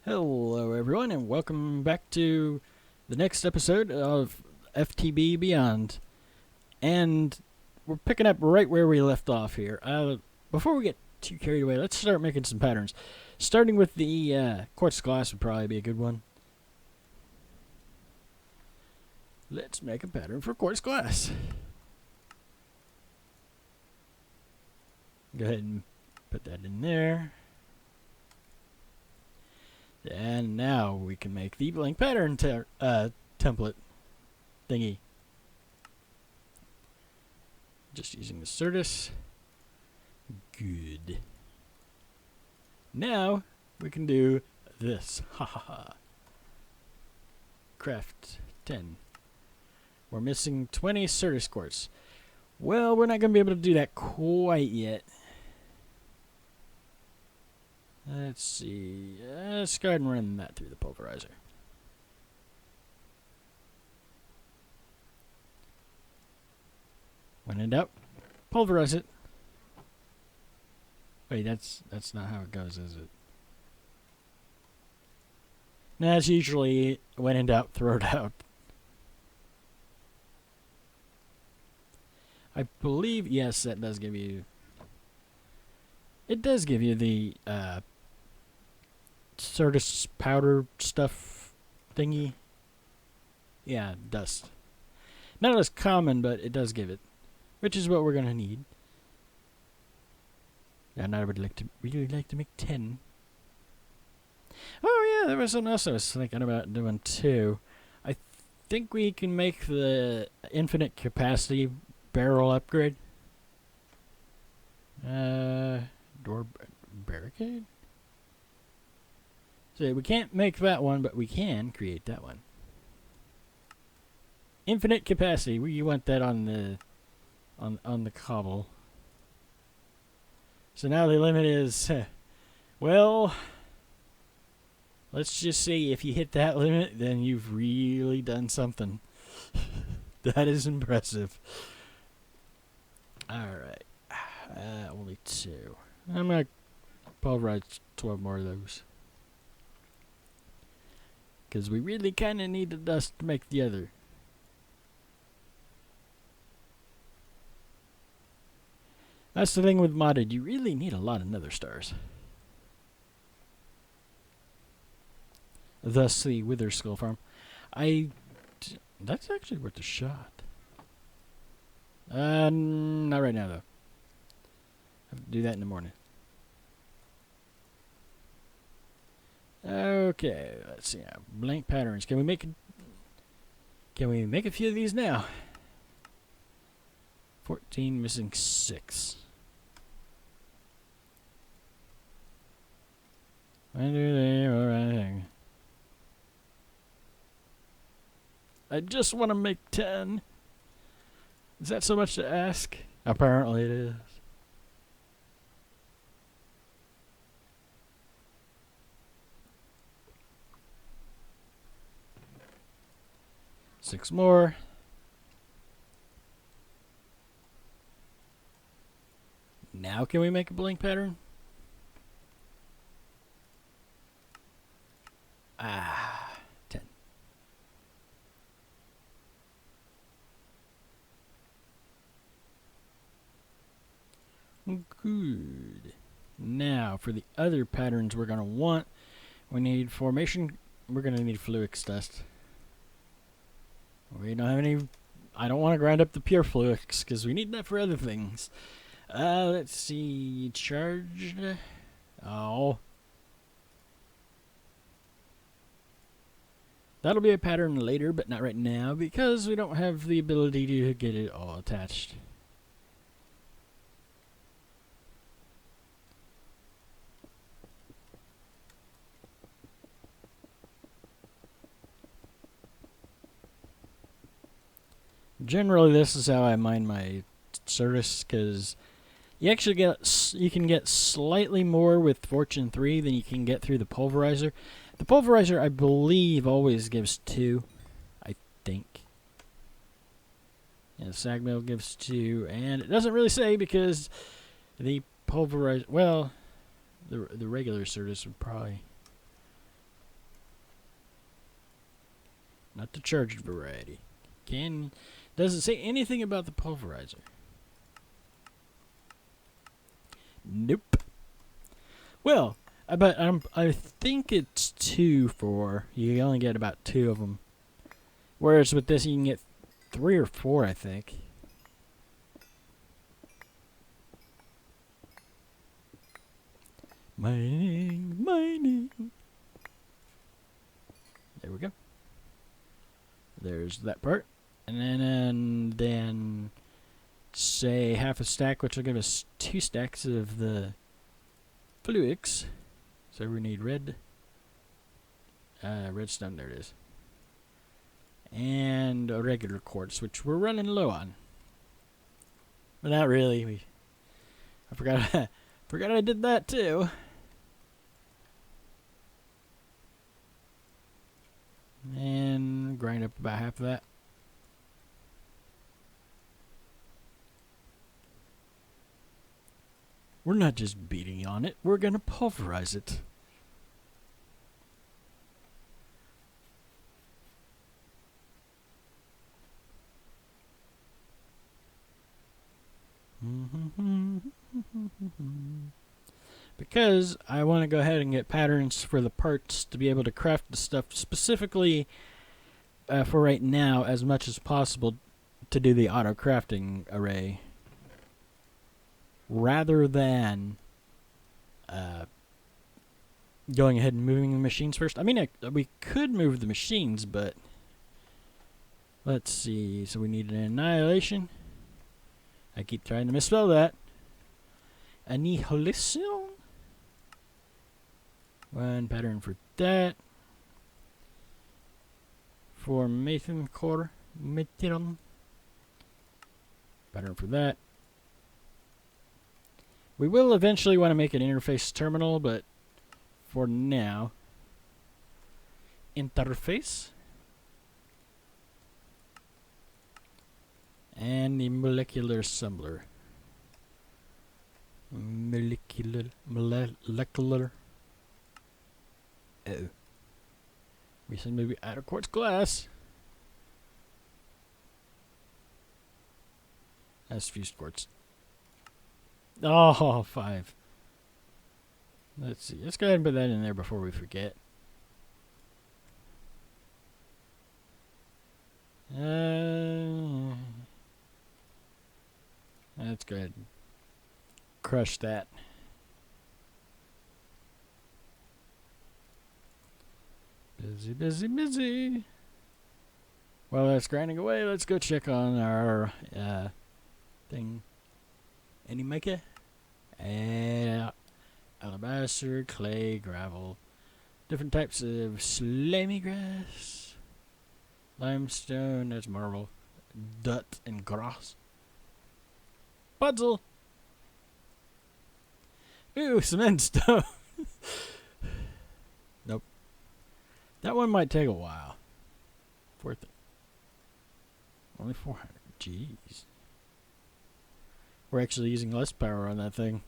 Hello, everyone, and welcome back to the next episode of FTB Beyond. And we're picking up right where we left off here. Before we get too carried away, let's start making some patterns. Starting with the quartz glass would probably be a good one. Let's make a pattern for quartz glass. Go ahead and put that in there. And now we can make the blank pattern template thingy. Just using the Certus. Good. Now we can do this. Ha ha ha. Craft 10. We're missing 20 Certus quartz. Well, we're not going to be able to do that quite yet. Let's see. Let's go ahead and run that through the pulverizer. When in doubt, pulverize it. Wait, that's not how it goes, is it? No, it's usually when in doubt, throw it out. I believe, yes, that does give you... It does give you the Certus powder stuff thingy. Yeah, dust. Not as common, but it does give it, which is what we're gonna need. And I would really like to make 10. Oh yeah, there was something else I was thinking about doing too. I think we can make the infinite capacity barrel upgrade. Door barricade? So we can't make that one, but we can create that one. Infinite capacity. We want that on the on the cobble. So now the limit is well, let's just say if you hit that limit, then you've really done something. That is impressive. Alright. Only 2. I'm going to pulverize 12 more of those. Because we really kind of need the dust to make the other. That's the thing with modded. You really need a lot of nether stars. Thus the Wither Skull Farm. That's actually worth a shot. Not right now, though. I have to do that in the morning. Okay, let's see now. Blank patterns. Can we make a few of these now? 14, missing 6. When do they arrive? I just want to make 10. Is that so much to ask? Apparently it is. Six more. Now can we make a blank pattern? Ah, 10. Good. Now for the other patterns we're going to want, we need formation. We're going to need fluix dust. We don't have any. I don't want to grind up the pure fluix because we need that for other things. Let's see. Charged. Oh. That'll be a pattern later, but not right now because we don't have the ability to get it all attached. Generally, this is how I mine my Certus, because you can get slightly more with Fortune 3 than you can get through the pulverizer. The pulverizer, I believe, always gives 2. I think. Yeah, the sag mill gives 2, and it doesn't really say because the pulverizer, well, the regular Certus would probably not the charged variety. Doesn't say anything about the pulverizer. Nope. Well, I think it's 2 for you only get about 2 of them, whereas with this you can get 3 or 4, I think. Mining. There we go. There's that part. And then say half a stack, which will give us 2 stacks of the fluix. So we need redstone, there it is. And a regular quartz, which we're running low on. But not really. I forgot forgot I did that too. And grind up about half of that. We're not just beating on it, we're gonna pulverize it. Because I want to go ahead and get patterns for the parts to be able to craft the stuff specifically for right now as much as possible to do the auto crafting array rather than going ahead and moving the machines first. I mean, we could move the machines, but let's see. So we need an annihilation. I keep trying to misspell that. Annihilation. 1 pattern for that. For Mason core. Pattern for that. We will eventually want to make an interface terminal, but for now, interface. And the molecular assembler. Molecular. Oh. We said maybe out of quartz glass. That's fused quartz. Oh, 5. Let's see. Let's go ahead and put that in there before we forget. Let's go ahead and crush that. Busy. While that's grinding away, let's go check on our thing. Any maker? Alabaster, clay, gravel, different types of slimy grass, limestone, that's marble, dirt, and grass. Puzzle! Ooh, cement stone! Nope. That one might take a while. Worth it. Only 400. Jeez. We're actually using less power on that thing.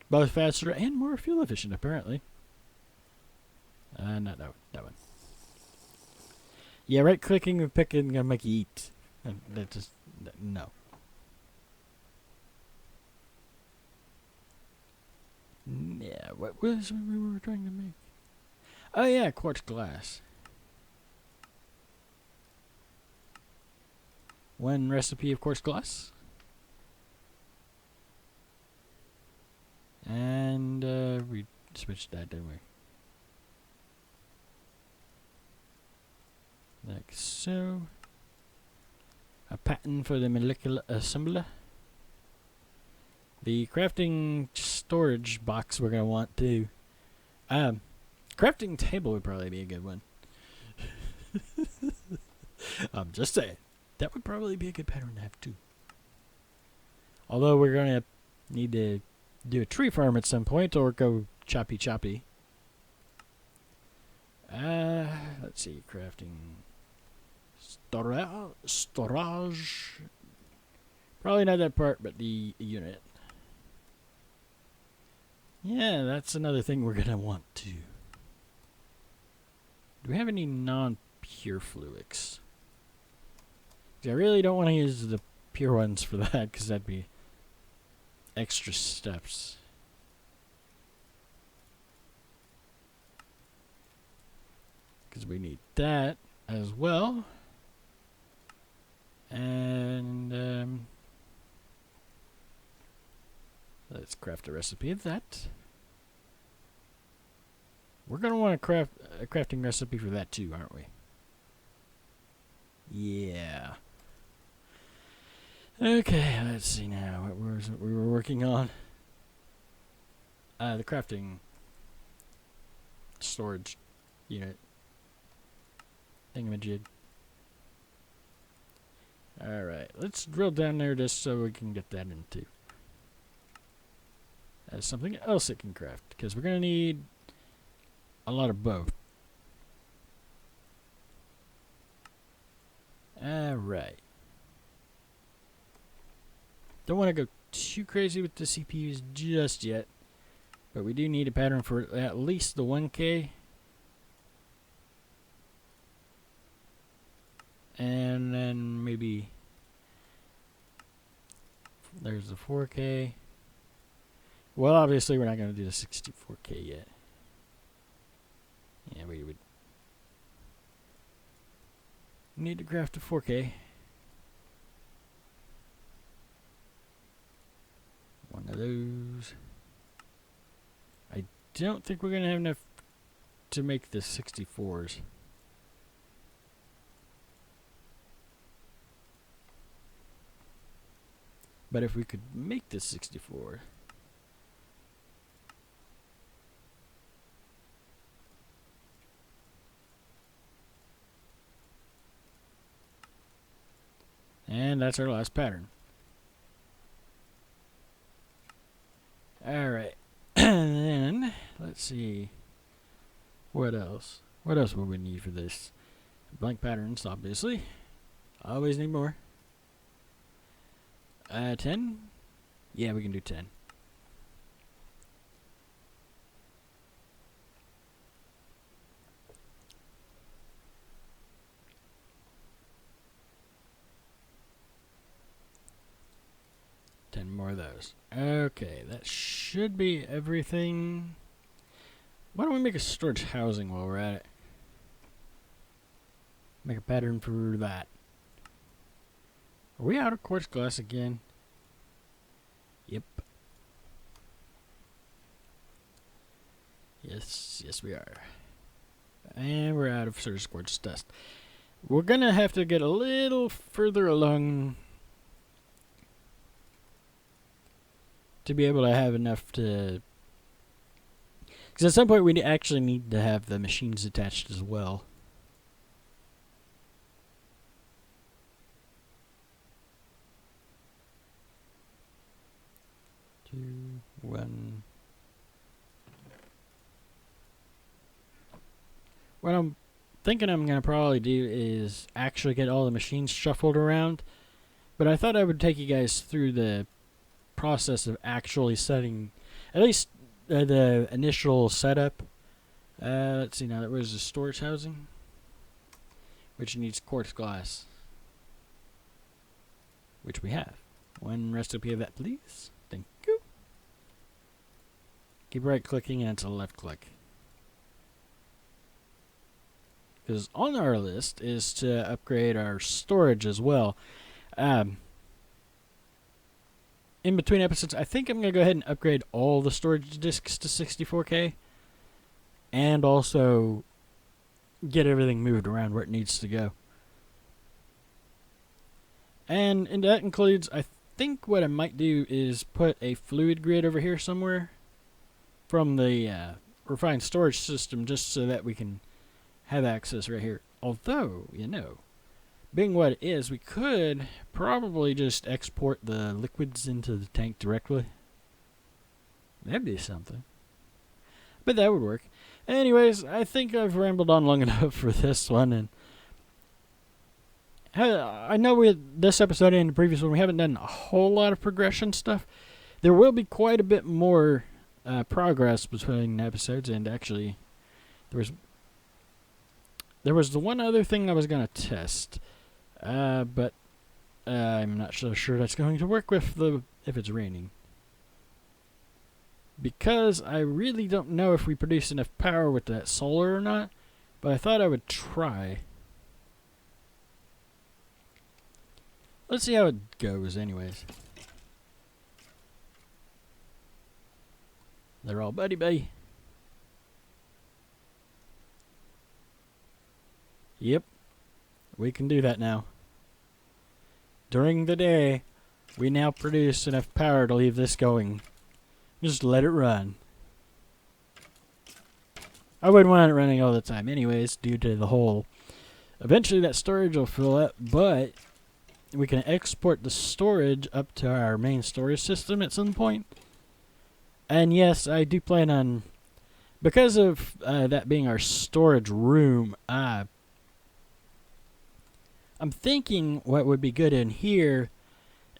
Both faster and more fuel efficient, apparently. Not that one. Yeah, right clicking and picking gonna make you eat. That just no. Yeah, what was we were trying to make? Oh yeah, quartz glass. 1 recipe of quartz glass. And we switched that, didn't we? Like so. A pattern for the molecular assembler. The crafting storage box we're going to want to. Crafting table would probably be a good one. I'm just saying. That would probably be a good pattern to have too. Although we're going to need to do a tree farm at some point or go choppy. Let's see, crafting storage. Probably not that part, but the unit. Yeah, that's another thing we're gonna want to Do we have any non-pure fluids? I really don't want to use the pure ones for that, because that'd be extra steps. Because we need that as well. And let's craft a recipe of that. We're going to want to craft a crafting recipe for that too, aren't we? Yeah. Okay, let's see now. What was it we were working on? The crafting storage unit. Thingamajig. Alright, let's drill down there just so we can get that into. As something else it can craft, because we're going to need a lot of both. Alright. Don't want to go too crazy with the CPUs just yet, but we do need a pattern for at least the 1K. And then maybe there's the 4K. Well, obviously we're not going to do the 64K yet. Yeah, we would need to craft a 4K. One of those. I don't think we're going to have enough to make the 64s. But if we could make this 64, and that's our last pattern. Alright, and then let's see what else. What else will we need for this? Blank patterns, obviously. Always need more. 10? Yeah, we can do 10. More of those. Okay, that should be everything. Why don't we make a storage housing while we're at it? Make a pattern for that. Are we out of quartz glass again? Yep. Yes we are. And we're out of surface quartz dust. We're gonna have to get a little further along to be able to have enough to... Because at some point we actually need to have the machines attached as well. 2, 1. What I'm thinking I'm going to probably do is actually get all the machines shuffled around. But I thought I would take you guys through the process of actually setting, at least the initial setup. Let's see now, there was a storage housing, which needs quartz glass, which we have. One recipe of that, please. Thank you. Keep right clicking and it's a left click. Because on our list is to upgrade our storage as well. In between episodes, I think I'm going to go ahead and upgrade all the storage disks to 64K. And also get everything moved around where it needs to go. And that includes, I think what I might do is put a fluid grid over here somewhere from the refined storage system, just so that we can have access right here. Although, you know, being what it is, we could probably just export the liquids into the tank directly. That'd be something. But that would work. Anyways, I think I've rambled on long enough for this one, and I know with this episode and the previous one, we haven't done a whole lot of progression stuff. There will be quite a bit more progress between episodes, and actually, there was there was the one other thing I was going to test, but I'm not so sure that's going to work with if it's raining. Because I really don't know if we produce enough power with that solar or not, but I thought I would try. Let's see how it goes anyways. They're all buddy-buddy. Yep. We can do that now. During the day, we now produce enough power to leave this going. Just let it run. I wouldn't want it running all the time anyways, due to the whole... Eventually that storage will fill up, but we can export the storage up to our main storage system at some point. And yes, I do plan on... Because of that being our storage room, I'm thinking what would be good in here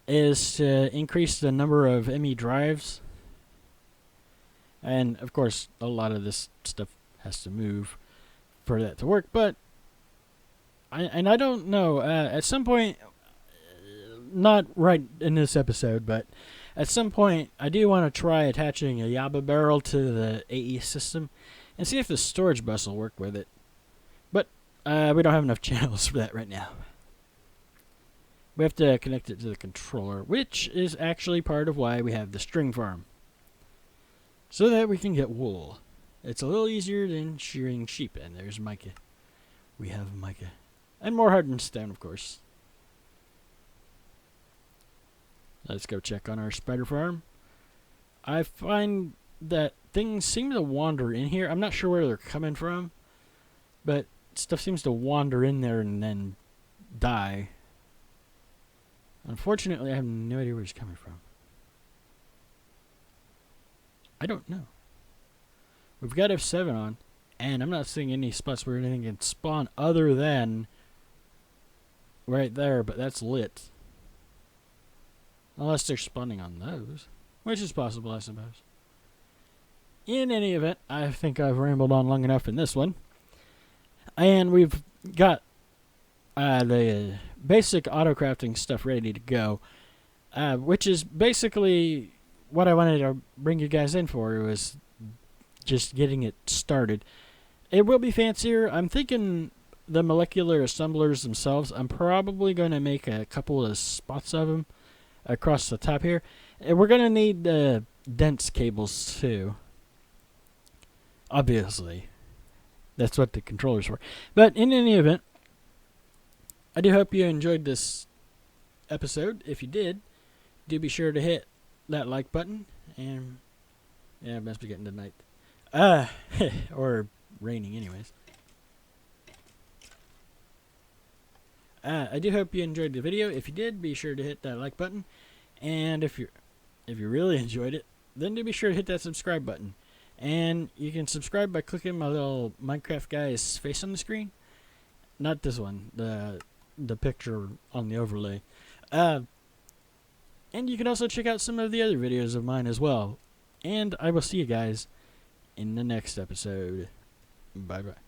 is to increase the number of ME drives. And, of course, a lot of this stuff has to move for that to work. But, I don't know, at some point, not right in this episode, but at some point, I do want to try attaching a Yaba barrel to the AE system and see if the storage bus will work with it. But, we don't have enough channels for that right now. We have to connect it to the controller, which is actually part of why we have the string farm. So that we can get wool. It's a little easier than shearing sheep. And there's Micah. We have Micah. And more hardened stone, of course. Let's go check on our spider farm. I find that things seem to wander in here. I'm not sure where they're coming from. But stuff seems to wander in there and then die. Unfortunately, I have no idea where it's coming from. I don't know. We've got F7 on, and I'm not seeing any spots where anything can spawn other than right there, but that's lit. Unless they're spawning on those, which is possible, I suppose. In any event, I think I've rambled on long enough in this one. And we've got the basic autocrafting stuff ready to go, which is basically... What I wanted to bring you guys in for was just getting it started. It will be fancier. I'm thinking the molecular assemblers themselves, I'm probably going to make a couple of spots of them across the top here. And we're going to need dense cables too. Obviously. That's what the controller's for. But in any event, I do hope you enjoyed this episode. If you did, do be sure to hit that like button, and yeah, it must be getting to night. Or raining anyways. I do hope you enjoyed the video. If you did, be sure to hit that like button. And if you really enjoyed it, then do be sure to hit that subscribe button. And you can subscribe by clicking my little Minecraft guy's face on the screen. Not this one, the picture on the overlay. And you can also check out some of the other videos of mine as well. And I will see you guys in the next episode. Bye-bye.